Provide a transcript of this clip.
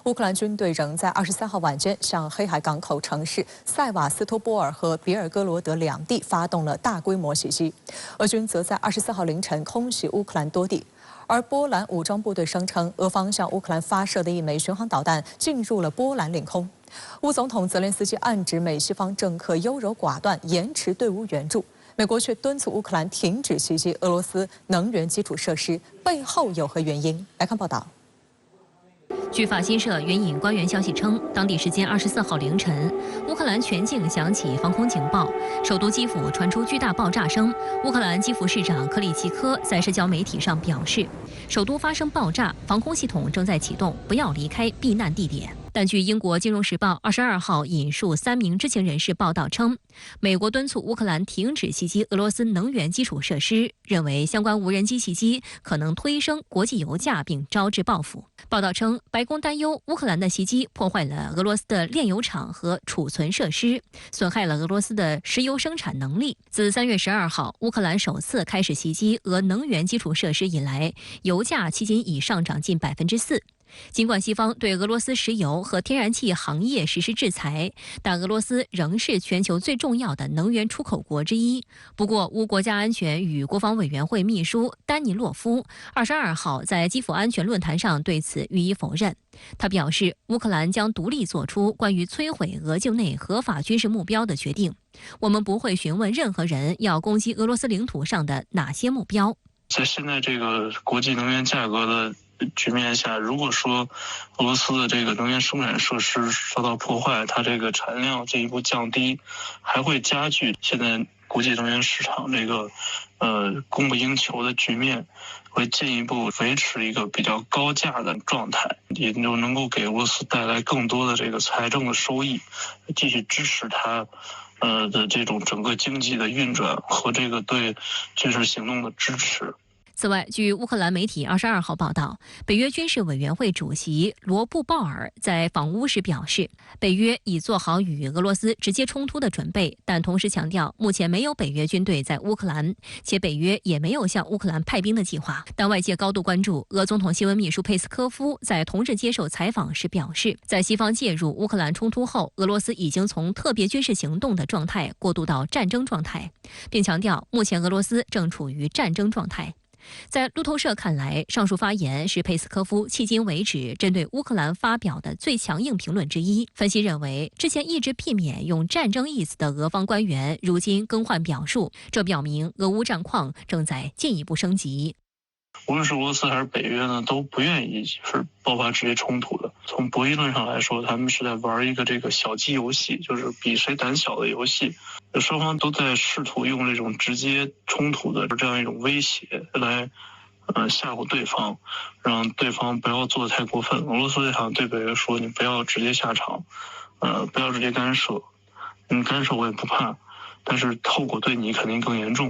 乌克兰军队仍在23号晚间向黑海港口城市塞瓦斯托波尔和别尔哥罗德两地发动了大规模袭击。俄军则在24号凌晨空袭乌克兰多地。而波兰武装部队声称，俄方向乌克兰发射的一枚巡航导弹进入了波兰领空。乌总统泽连斯基暗指美西方政客优柔寡断，延迟对乌援助。美国却敦促乌克兰停止袭击俄罗斯能源基础设施，背后有何原因？来看报道。据法新社援引官员消息称，当地时间24号凌晨，乌克兰全境响起防空警报，首都基辅传出巨大爆炸声。乌克兰基辅市长克里奇科在社交媒体上表示，首都发生爆炸，防空系统正在启动，不要离开避难地点。但据英国《金融时报》22号引述3名知情人士报道称，美国敦促乌克兰停止袭击俄罗斯能源基础设施，认为相关无人机袭击可能推升国际油价并招致报复。报道称，白宫担忧乌克兰的袭击破坏了俄罗斯的炼油厂和储存设施，损害了俄罗斯的石油生产能力。自3月12号乌克兰首次开始袭击俄能源基础设施以来，油价迄今已上涨近4%。尽管西方对俄罗斯石油和天然气行业实施制裁，但俄罗斯仍是全球最重要的能源出口国之一。不过，乌国家安全与国防委员会秘书丹尼洛夫22号在基辅安全论坛上对此予以否认。他表示，乌克兰将独立做出关于摧毁俄境内合法军事目标的决定。我们不会询问任何人要攻击俄罗斯领土上的哪些目标。在现在这个国际能源价格的局面下，如果说俄罗斯的这个能源生产设施受到破坏，它这个产量进一步降低，还会加剧现在国际能源市场这个供不应求的局面，会进一步维持一个比较高价的状态，也就能够给俄罗斯带来更多的这个财政的收益，继续支持它的这种整个经济的运转和这个对军事行动的支持。此外，据乌克兰媒体22号报道，北约军事委员会主席罗布鲍尔在访乌时表示，北约已做好与俄罗斯直接冲突的准备，但同时强调，目前没有北约军队在乌克兰，且北约也没有向乌克兰派兵的计划。但外界高度关注，俄总统新闻秘书佩斯科夫在同日接受采访时表示，在西方介入乌克兰冲突后，俄罗斯已经从特别军事行动的状态过渡到战争状态，并强调，目前俄罗斯正处于战争状态。在路透社看来，上述发言是佩斯科夫迄今为止针对乌克兰发表的最强硬评论之一。分析认为，之前一直避免用战争一词的俄方官员，如今更换表述，这表明俄乌战况正在进一步升级。无论是俄罗斯还是北约呢，都不愿意是爆发直接冲突的。从博弈论上来说，他们是在玩一个这个小鸡游戏，就是比谁胆小的游戏。双方都在试图用这种直接冲突的这样一种威胁来吓唬对方，让对方不要做得太过分。俄罗斯这场对北约说，你不要直接下场，不要直接干涉，干涉我也不怕，但是后果对你肯定更严重。